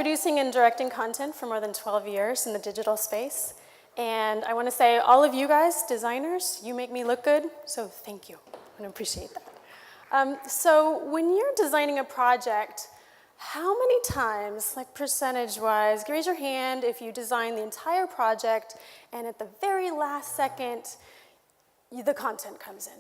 producing and directing content for more than 12 years in the digital space. And I want to say, all of you guys, designers, you make me look good, so thank you. I appreciate that. So when you're designing a project, how many times, like percentage-wise, raise your hand if you design the entire project and at the very last second, the content comes in.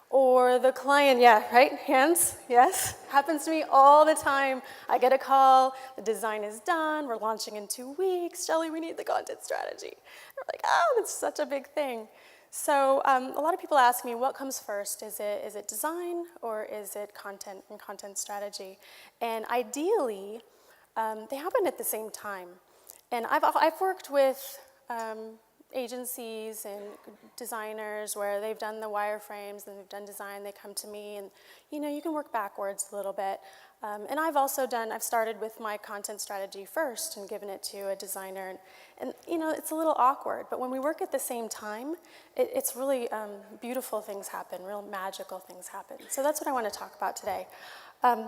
Or the client, yeah, right? Hands, yes. Happens to me all the time. I get a call, the design is done, we're launching in 2 weeks. Shelly, we need the content strategy. And we're like, oh, that's such a big thing. So a lot of people ask me, what comes first? Is it design or is it content and content strategy? And ideally, they happen at the same time. And I've worked with agencies and designers where they've done the wireframes and they've done design, they come to me and you can work backwards a little bit. And I've started with my content strategy first and given it to a designer. And it's a little awkward, but when we work at the same time, it's really beautiful things happen, real magical things happen. So that's what I want to talk about today. An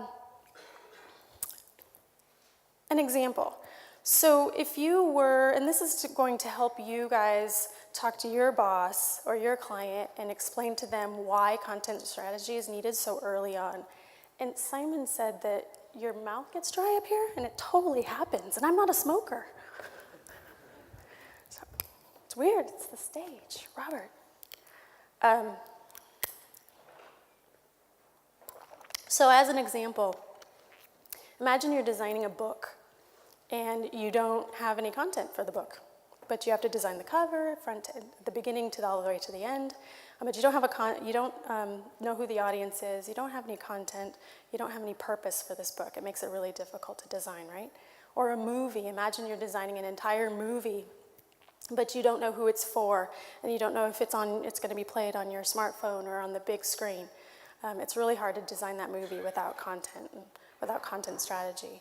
example. So if you were, and this is going to help you guys talk to your boss or your client and explain to them why content strategy is needed so early on. And Simon said that your mouth gets dry up here, and it totally happens, and I'm not a smoker. So it's weird, it's the stage. Robert. So as an example, imagine you're designing a book. And you don't have any content for the book, but you have to design the cover, the beginning to all the way to the end. But you don't have you don't know who the audience is. You don't have any content. You don't have any purpose for this book. It makes it really difficult to design, right? Or a movie. Imagine you're designing an entire movie, but you don't know who it's for, and you don't know if it's going to be played on your smartphone or on the big screen. It's really hard to design that movie without content, without content strategy.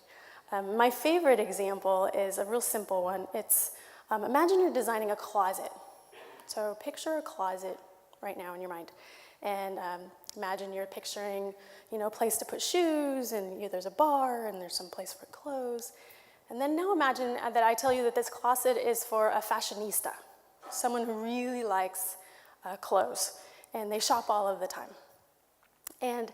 My favorite example is a real simple one. It's, imagine you're designing a closet. So picture a closet right now in your mind. And imagine you're picturing, a place to put shoes, and there's a bar, and there's some place for clothes. And then now imagine that I tell you that this closet is for a fashionista, someone who really likes clothes, and they shop all of the time. And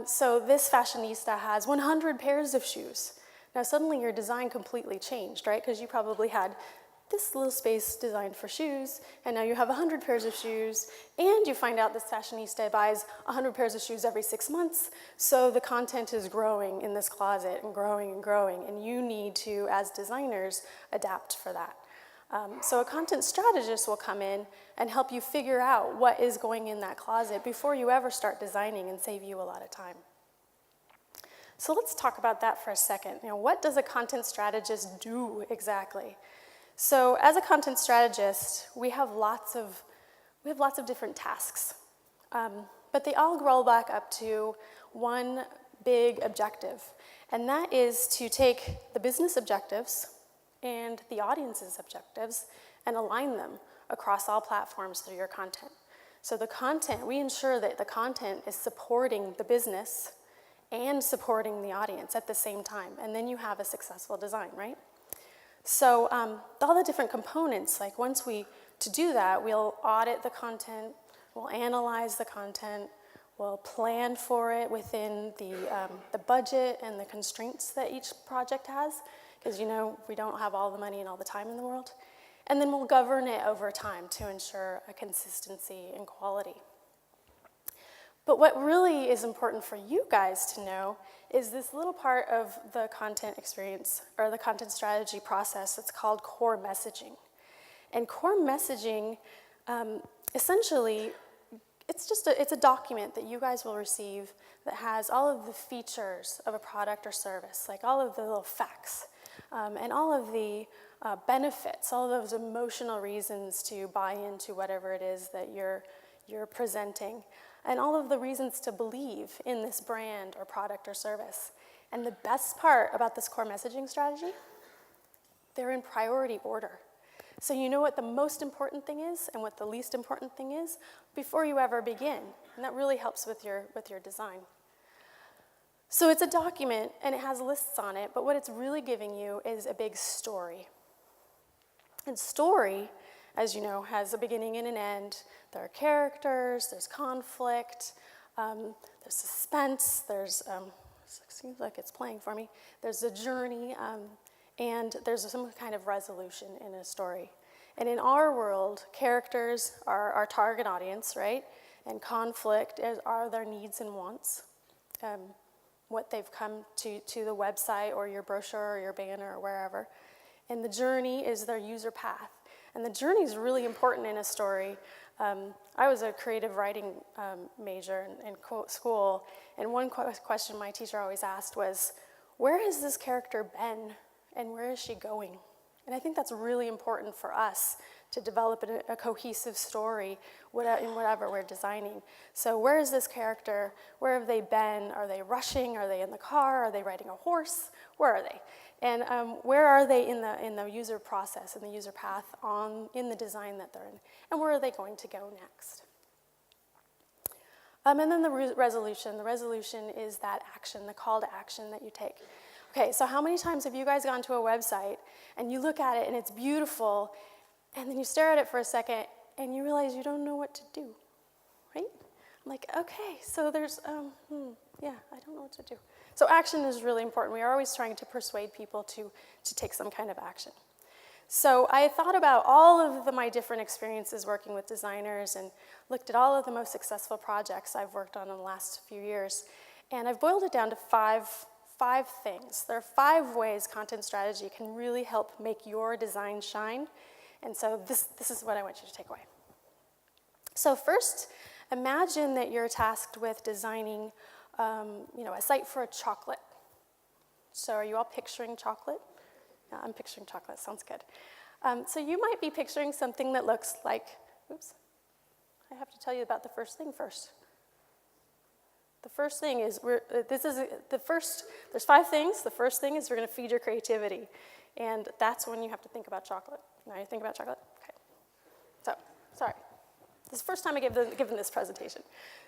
so this fashionista has 100 pairs of shoes. Now suddenly your design completely changed, right? Because you probably had this little space designed for shoes, and now you have 100 pairs of shoes, and you find out this fashionista buys 100 pairs of shoes every 6 months, so the content is growing in this closet and growing, and you need to, as designers, adapt for that. So a content strategist will come in and help you figure out what is going in that closet before you ever start designing and save you a lot of time. So let's talk about that for a second. What does a content strategist do exactly? So as a content strategist, we have lots of different tasks, but they all roll back up to one big objective, and that is to take the business objectives and the audience's objectives and align them across all platforms through your content. So the content, we ensure that the content is supporting the business and supporting the audience at the same time, and then you have a successful design, right? So all the different components, like to do that, we'll audit the content, we'll analyze the content, we'll plan for it within the budget and the constraints that each project has, because we don't have all the money and all the time in the world, and then we'll govern it over time to ensure a consistency and quality. But what really is important for you guys to know is this little part of the content experience or the content strategy process that's called core messaging. And core messaging, essentially, it's a document that you guys will receive that has all of the features of a product or service, like all of the little facts, and all of the benefits, all of those emotional reasons to buy into whatever it is that you're presenting, and all of the reasons to believe in this brand or product or service. And the best part about this core messaging strategy, they're in priority order. So you know what the most important thing is and what the least important thing is before you ever begin. And that really helps with your design. So it's a document, and it has lists on it, but what it's really giving you is a big story. And story, as you know, has a beginning and an end. There are characters, there's conflict, there's suspense, there's, seems like it's playing for me, there's a journey, and there's some kind of resolution in a story. And in our world, characters are our target audience, right? And conflict are their needs and wants. What they've come to the website or your brochure or your banner or wherever. And the journey is their user path. And the journey is really important in a story. I was a creative writing major in school, and one question my teacher always asked was, where has this character been and where is she going? And I think that's really important for us to develop a cohesive story in whatever we're designing. So where is this character? Where have they been? Are they rushing? Are they in the car? Are they riding a horse? Where are they? And where are they in the user process, in the user path, in the design that they're in? And where are they going to go next? And then the resolution. The resolution is that action, the call to action that you take. Okay, so how many times have you guys gone to a website and you look at it and it's beautiful, and then you stare at it for a second and you realize you don't know what to do, right? I'm like, okay, so there's, yeah, I don't know what to do. So action is really important. We are always trying to persuade people to take some kind of action. So I thought about all of my different experiences working with designers and looked at all of the most successful projects I've worked on in the last few years. And I've boiled it down to five things. There are 5 ways content strategy can really help make your design shine. And so this is what I want you to take away. So first, imagine that you're tasked with designing a site for a chocolate. So are you all picturing chocolate? Yeah, I'm picturing chocolate, sounds good. So you might be picturing something that looks like, oops, I have to tell you about the first thing first. The first thing is, there's 5 things. The first thing is we're gonna feed your creativity. And that's when you have to think about chocolate. Now you think about chocolate? Okay. So, sorry. This is the first time I've given this presentation.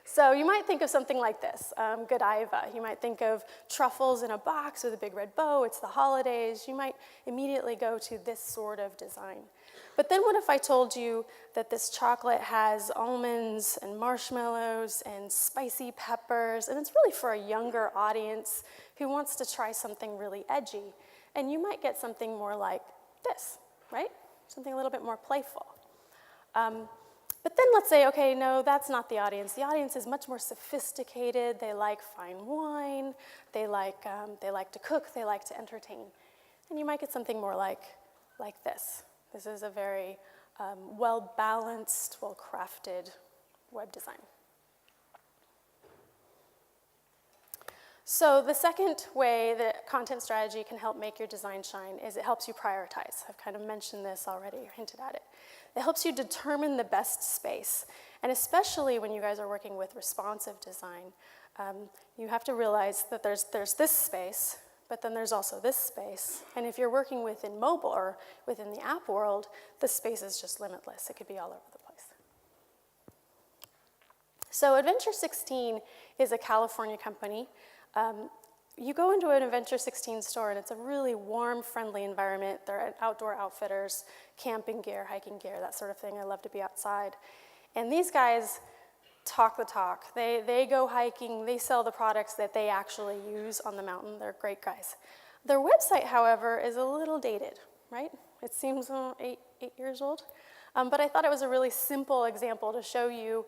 So you might think of something like this, Godiva. You might think of truffles in a box with a big red bow. It's the holidays. You might immediately go to this sort of design. But then what if I told you that this chocolate has almonds and marshmallows and spicy peppers, and it's really for a younger audience who wants to try something really edgy. And you might get something more like this, right? Something a little bit more playful. But then let's say, okay, no, that's not the audience. The audience is much more sophisticated. They like fine wine. They like to cook. They like to entertain. And you might get something more like this. This is a very well-balanced, well-crafted web design. So the second way that content strategy can help make your design shine is it helps you prioritize. I've kind of mentioned this already, or hinted at it. It helps you determine the best space. And especially when you guys are working with responsive design, you have to realize that there's this space, but then there's also this space. And if you're working within mobile or within the app world, the space is just limitless. It could be all over the place. So Adventure 16 is a California company. You go into an Adventure 16 store and it's a really warm, friendly environment. They're outdoor outfitters, camping gear, hiking gear, that sort of thing. I love to be outside. And these guys talk the talk. They go hiking, they sell the products that they actually use on the mountain. They're great guys. Their website, however, is a little dated, right? It seems 8 years old. But I thought it was a really simple example to show you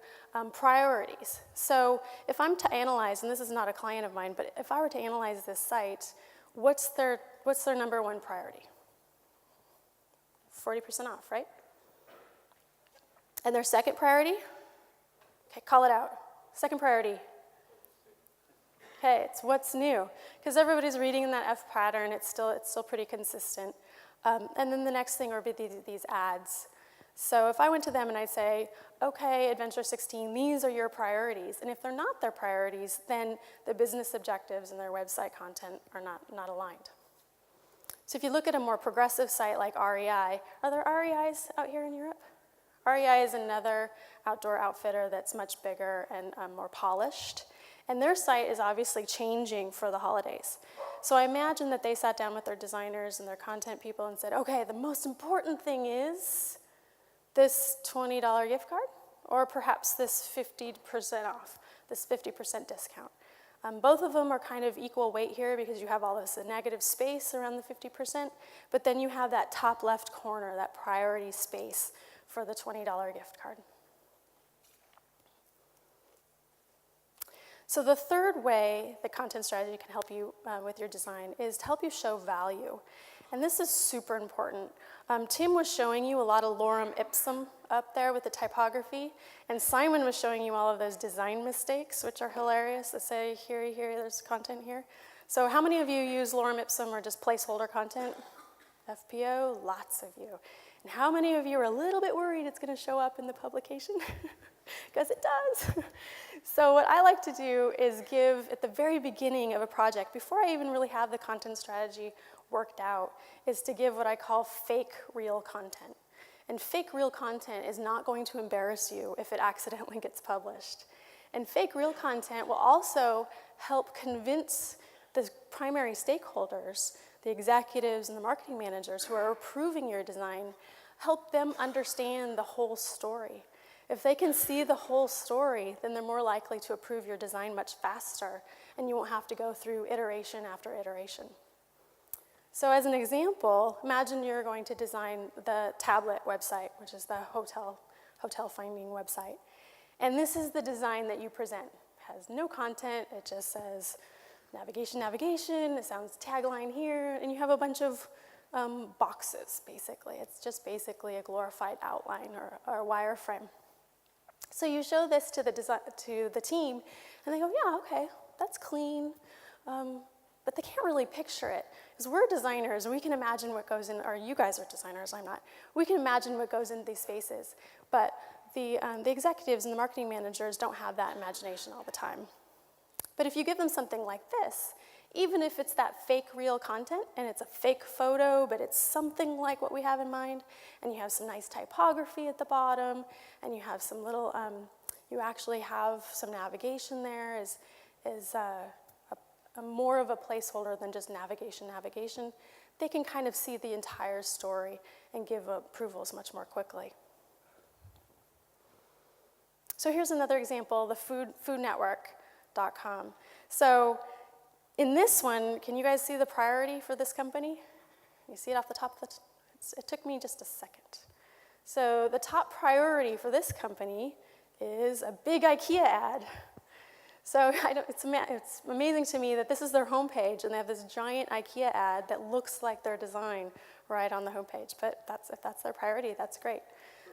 priorities. So if I'm to analyze, and this is not a client of mine, but if I were to analyze this site, what's their number 1 priority? 40% off, right? And their second priority? Okay, call it out. Second priority. Okay, it's what's new. Because everybody's reading in that F pattern, it's still pretty consistent. And then the next thing would be these ads. So if I went to them and I'd say, okay, Adventure 16, these are your priorities. And if they're not their priorities, then the business objectives and their website content are not aligned. So if you look at a more progressive site like REI, are there REIs out here in Europe? REI is another outdoor outfitter that's much bigger and more polished. And their site is obviously changing for the holidays. So I imagine that they sat down with their designers and their content people and said, okay, the most important thing is this $20 gift card, or perhaps this 50% off, this 50% discount. Both of them are kind of equal weight here because you have all this negative space around the 50%, but then you have that top left corner, that priority space for the $20 gift card. So the third way that content strategy can help you with your design is to help you show value. And this is super important. Tim was showing you a lot of lorem ipsum up there with the typography, and Simon was showing you all of those design mistakes, which are hilarious, that say, here, there's content here. So how many of you use lorem ipsum or just placeholder content? FPO, lots of you. And how many of you are a little bit worried it's going to show up in the publication? Because it does. So what I like to do is give, at the very beginning of a project, before I even really have the content strategy worked out, is to give what I call fake real content. And fake real content is not going to embarrass you if it accidentally gets published. And fake real content will also help convince the primary stakeholders, the executives and the marketing managers who are approving your design, help them understand the whole story. If they can see the whole story, then they're more likely to approve your design much faster, and you won't have to go through iteration after iteration. So as an example, imagine you're going to design the tablet website, which is the hotel finding website. And this is the design that you present. It has no content, it just says navigation, it sounds tagline here, and you have a bunch of boxes, basically. It's just basically a glorified outline or wireframe. So you show this to the team, and they go, yeah, okay, that's clean, but they can't really picture it. Because we're designers, and we can imagine what goes in, or you guys are designers, I'm not. We can imagine what goes in these spaces, but the executives and the marketing managers don't have that imagination all the time. But if you give them something like this, even if it's that fake real content, and it's a fake photo, but it's something like what we have in mind, and you have some nice typography at the bottom, and you have some little, you actually have some navigation there, is a more of a placeholder than just navigation. They can kind of see the entire story and give approvals much more quickly. So here's another example, the foodnetwork.com. So in this one, can you guys see the priority for this company? You see it off the top of it took me just a second. So the top priority for this company is a big IKEA ad. So it's amazing to me that this is their homepage, and they have this giant IKEA ad that looks like their design right on the homepage. But if that's their priority, that's great.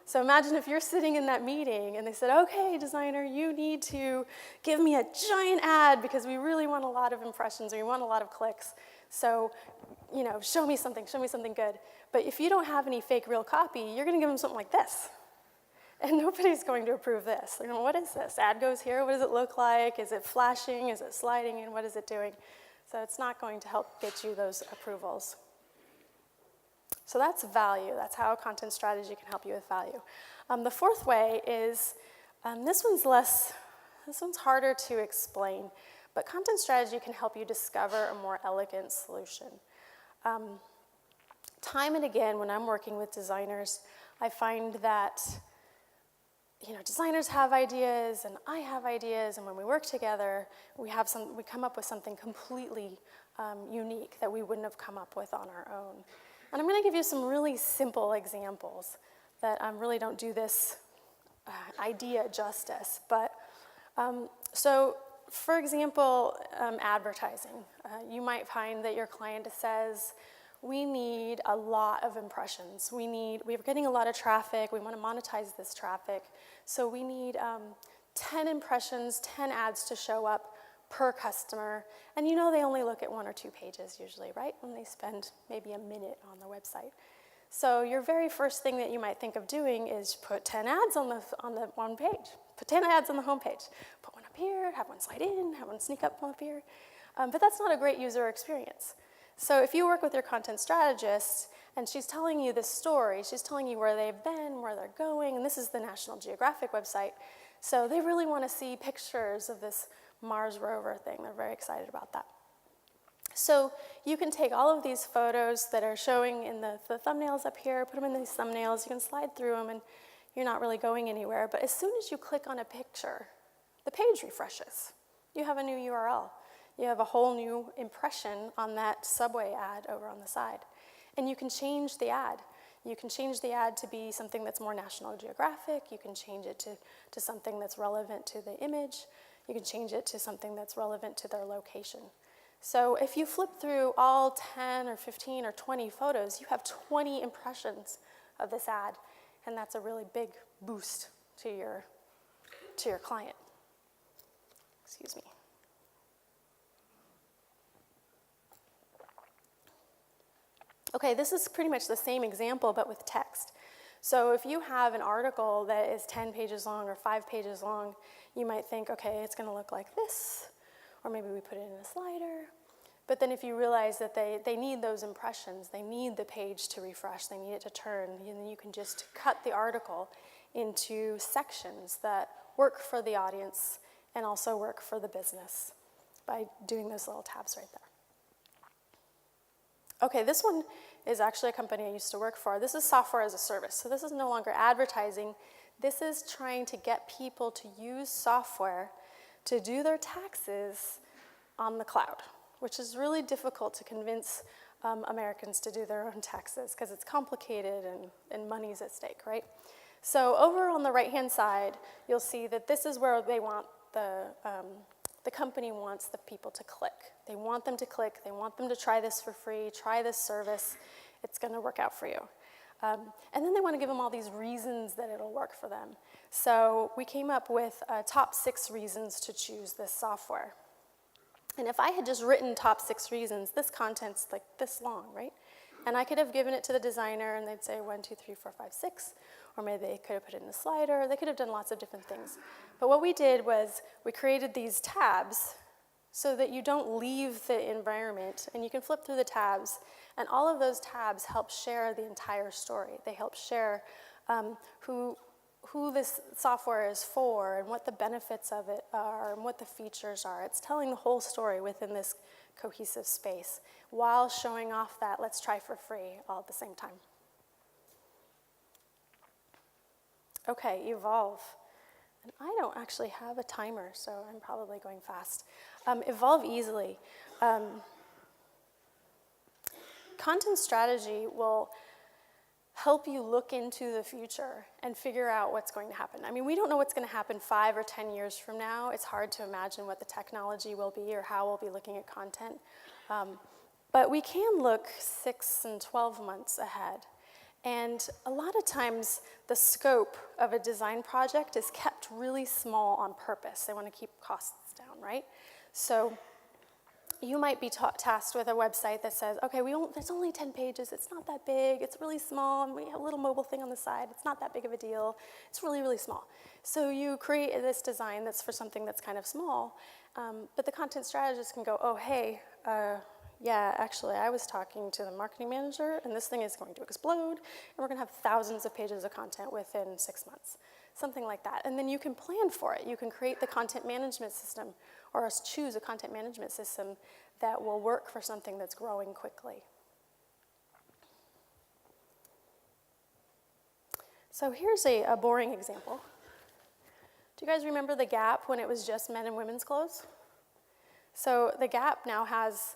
So imagine if you're sitting in that meeting and they said, okay, designer, you need to give me a giant ad because we really want a lot of impressions or we want a lot of clicks. So, show me something good. But if you don't have any fake real copy, you're going to give them something like this. And nobody's going to approve this. They're going, what is this? Ad goes here, what does it look like? Is it flashing? Is it sliding in? What is it doing? So it's not going to help get you those approvals. So that's value. That's how content strategy can help you with value. The fourth way is, this one's harder to explain, but content strategy can help you discover a more elegant solution. Time and again, when I'm working with designers, I find that designers have ideas and I have ideas, and when we work together, we come up with something completely unique that we wouldn't have come up with on our own. And I'm going to give you some really simple examples that really don't do this idea justice. But so, for example, advertising. You might find that your client says, we need a lot of impressions. We're getting a lot of traffic. We want to monetize this traffic. So we need 10 impressions, 10 ads to show up per customer. And they only look at 1 or 2 pages usually, right? When they spend maybe a minute on the website. So your very first thing that you might think of doing is put 10 ads on the one page. Put 10 ads on the home page. Put one up here, have one slide in, have one sneak up here. But that's not a great user experience. So if you work with your content strategist and she's telling you this story, she's telling you where they've been, where they're going, and this is the National Geographic website, so they really want to see pictures of this Mars rover thing. They're very excited about that. So you can take all of these photos that are showing in the thumbnails up here, put them in these thumbnails, you can slide through them, and you're not really going anywhere. But as soon as you click on a picture, the page refreshes. You have a new URL. You have a whole new impression on that subway ad over on the side. And you can change the ad. You can change the ad to be something that's more National Geographic. You can change it to something that's relevant to the image. You can change it to something that's relevant to their location. So if you flip through all 10 or 15 or 20 photos, you have 20 impressions of this ad, and that's a really big boost to your client. Excuse me. Okay, this is pretty much the same example, but with text. So if you have an article that is 10 pages long or 5 pages long, you might think, okay, it's going to look like this, or maybe we put it in a slider. But then if you realize that they need those impressions, they need the page to refresh, they need it to turn, and then you can just cut the article into sections that work for the audience and also work for the business by doing those little tabs right there. Okay, this one is actually a company I used to work for. This is software as a service. So this is no longer advertising. This is trying to get people to use software to do their taxes on the cloud, which is really difficult to convince Americans to do their own taxes because it's complicated and money's at stake, right? So over on the right-hand side, you'll see that this is where they want the company wants the people to click. They want them to click. They want them to try this for free, try this service. It's going to work out for you. And then they want to give them all these reasons that it'll work for them. So we came up with top 6 reasons to choose this software. And if I had just written top 6 reasons, this content's like this long, right? And I could have given it to the designer and they'd say 1, 2, 3, 4, 5, 6. Or maybe they could have put it in a slider. They could have done lots of different things. But what we did was we created these tabs so that you don't leave the environment and you can flip through the tabs. And all of those tabs help share the entire story. They help share who this software is for and what the benefits of it are and what the features are. It's telling the whole story within this cohesive space while showing off that let's try for free all at the same time. Okay, evolve. And I don't actually have a timer, so I'm probably going fast. Evolve easily. Content strategy will help you look into the future and figure out what's going to happen. I mean, we don't know what's going to happen 5 or 10 years from now. It's hard to imagine what the technology will be or how we'll be looking at content. But we can look 6 and 12 months ahead. And a lot of times, the scope of a design project is kept really small on purpose. They want to keep costs down, right? So you might be tasked with a website that says, okay, there's only 10 pages. It's not that big. It's really small. And we have a little mobile thing on the side. It's not that big of a deal. It's really, really small. So you create this design that's for something that's kind of small. But the content strategist can go, oh, hey, yeah, actually, I was talking to the marketing manager, and this thing is going to explode, and we're going to have thousands of pages of content within 6 months, something like that. And then you can plan for it. You can create the content management system, or choose a content management system that will work for something that's growing quickly. So here's a boring example. Do you guys remember the Gap when it was just men and women's clothes? So the Gap now has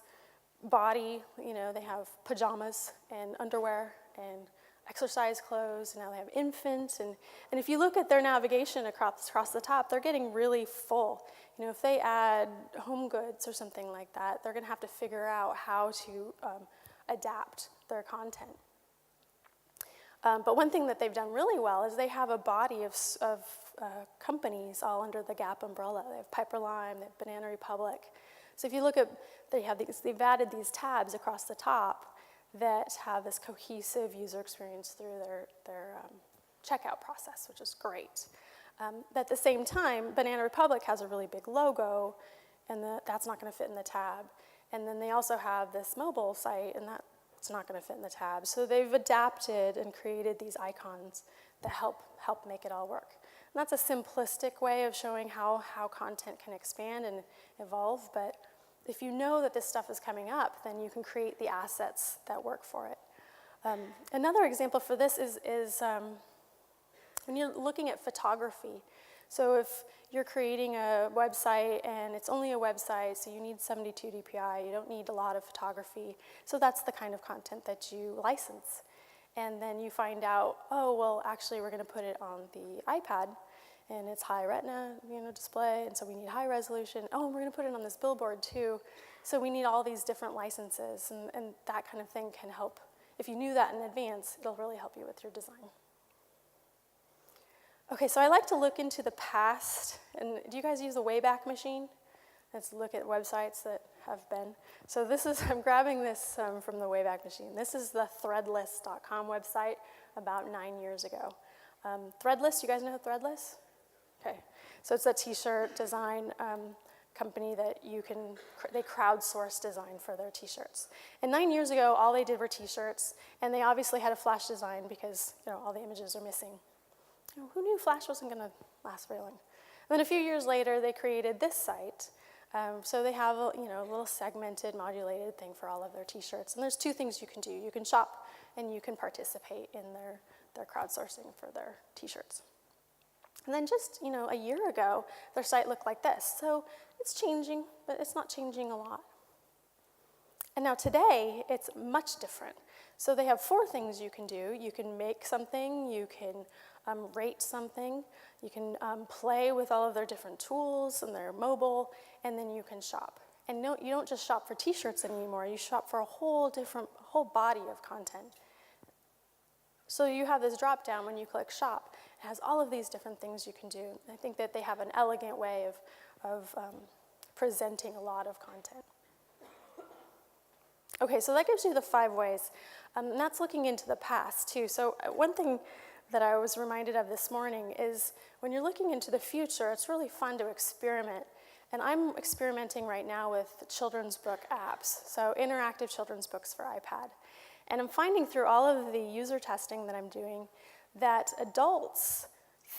body, they have pajamas and underwear and exercise clothes, and now they have infant, and if you look at their navigation across the top, they're getting really full. If they add home goods or something like that, they're going to have to figure out how to adapt their content. But one thing that they've done really well is they have a body of companies all under the Gap umbrella. They have Piperlime, they have Banana Republic. So if you look at, they've added these tabs across the top that have this cohesive user experience through their checkout process, which is great. But at the same time, Banana Republic has a really big logo, and that's not going to fit in the tab. And then they also have this mobile site, and that's not going to fit in the tab. So they've adapted and created these icons that help make it all work. And that's a simplistic way of showing how content can expand and evolve, but if you know that this stuff is coming up, then you can create the assets that work for it. Another example for this is when you're looking at photography. So if you're creating a website and it's only a website, so you need 72 DPI, you don't need a lot of photography. So that's the kind of content that you license. And then you find out, oh, well, actually we're going to put it on the iPad and it's high retina, display, and so we need high resolution. Oh, and we're going to put it on this billboard too. So we need all these different licenses, and that kind of thing can help. If you knew that in advance, it'll really help you with your design. Okay, so I like to look into the past, and do you guys use the Wayback Machine? Let's look at websites that have been. So I'm grabbing this from the Wayback Machine. This is the threadless.com website about 9 years ago. Threadless, you guys know Threadless? Okay, so it's a t-shirt design company that they crowdsource design for their t-shirts. And 9 years ago, all they did were t-shirts, and they obviously had a Flash design because all the images are missing. Who knew Flash wasn't going to last very long? And then a few years later, they created this site. So they have a little segmented, modulated thing for all of their t-shirts. And there's two things you can do. You can shop, and you can participate in their crowdsourcing for their t-shirts. And then just, a year ago, their site looked like this. So it's changing, but it's not changing a lot. And now today, it's much different. So they have 4 things you can do. You can make something, you can rate something, you can play with all of their different tools and their mobile, and then you can shop. And no, you don't just shop for t-shirts anymore, you shop for a whole body of content. So you have this drop down when you click shop. It has all of these different things you can do. I think that they have an elegant way of presenting a lot of content. Okay, so that gives you the 5 ways. And that's looking into the past too. So one thing that I was reminded of this morning is when you're looking into the future, it's really fun to experiment. And I'm experimenting right now with children's book apps, so interactive children's books for iPad. And I'm finding through all of the user testing that I'm doing that adults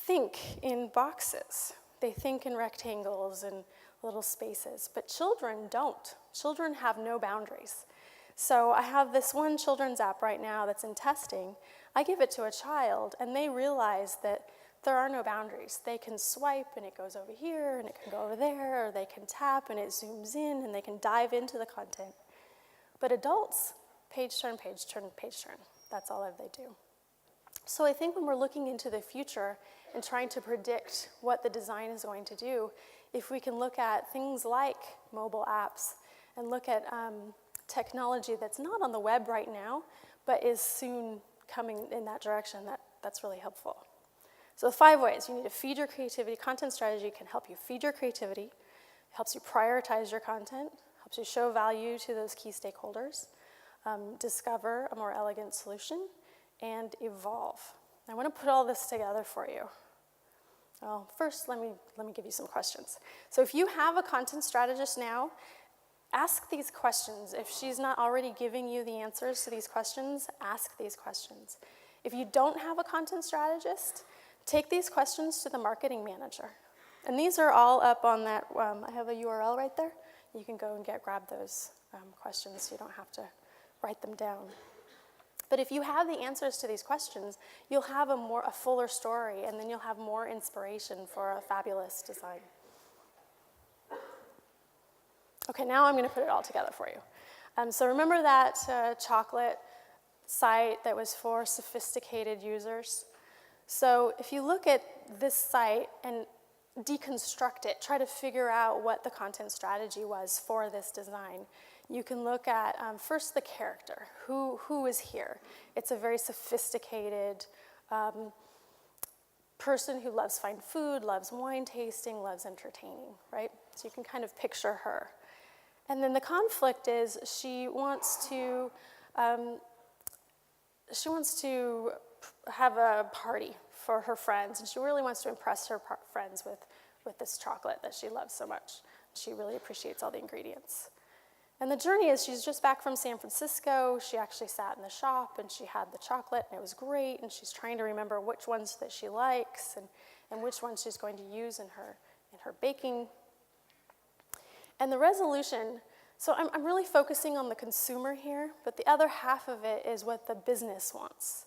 think in boxes. They think in rectangles and little spaces, but children don't. Children have no boundaries. So I have this one children's app right now that's in testing. I give it to a child, and they realize that there are no boundaries. They can swipe, and it goes over here, and it can go over there, or they can tap, and it zooms in, and they can dive into the content. But adults, page turn, page turn, page turn. That's all that they do. So I think when we're looking into the future and trying to predict what the design is going to do, if we can look at things like mobile apps and look at technology that's not on the web right now, but is soon coming in that direction, that's really helpful. So the 5 ways. You need to feed your creativity. Content strategy can help you feed your creativity, helps you prioritize your content, helps you show value to those key stakeholders, discover a more elegant solution, and evolve. I want to put all this together for you. Well, first, let me give you some questions. So if you have a content strategist now, ask these questions. If she's not already giving you the answers to these questions, ask these questions. If you don't have a content strategist, take these questions to the marketing manager. And these are all up on that, I have a URL right there. You can go and grab those questions. You don't have to write them down. But if you have the answers to these questions, you'll have a fuller story, and then you'll have more inspiration for a fabulous design. Okay, now I'm going to put it all together for you. So remember that chocolate site that was for sophisticated users? So if you look at this site and deconstruct it, try to figure out what the content strategy was for this design, you can look at first the character. Who is here? It's a very sophisticated person who loves fine food, loves wine tasting, loves entertaining, right? So you can kind of picture her. And then the conflict is she wants to have a party for her friends, and she really wants to impress her friends with this chocolate that she loves so much. She really appreciates all the ingredients. And the journey is she's just back from San Francisco. She actually sat in the shop, and she had the chocolate, and it was great, and she's trying to remember which ones that she likes, and which ones she's going to use in her baking. And the resolution, so I'm really focusing on the consumer here, but the other half of it is what the business wants.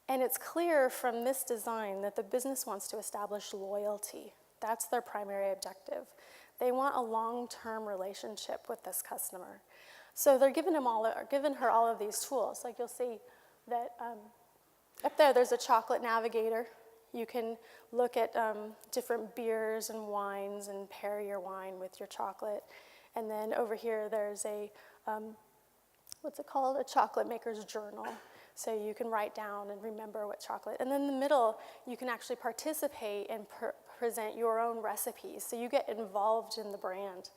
And it's clear from this design that the business wants to establish loyalty. That's their primary objective. They want a long-term relationship with this customer. So they're giving her all of these tools. Like you'll see that up there's a chocolate navigator. You can look at different beers and wines and pair your wine with your chocolate. And then over here there's a, what's it called? A chocolate maker's journal. So you can write down and remember what chocolate. And then in the middle, you can actually participate and present your own recipes. So you get involved in the brand.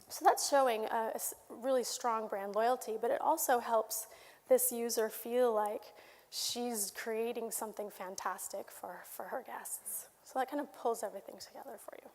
So that's showing a really strong brand loyalty, but it also helps this user feel like she's creating something fantastic for her guests. So that kind of pulls everything together for you.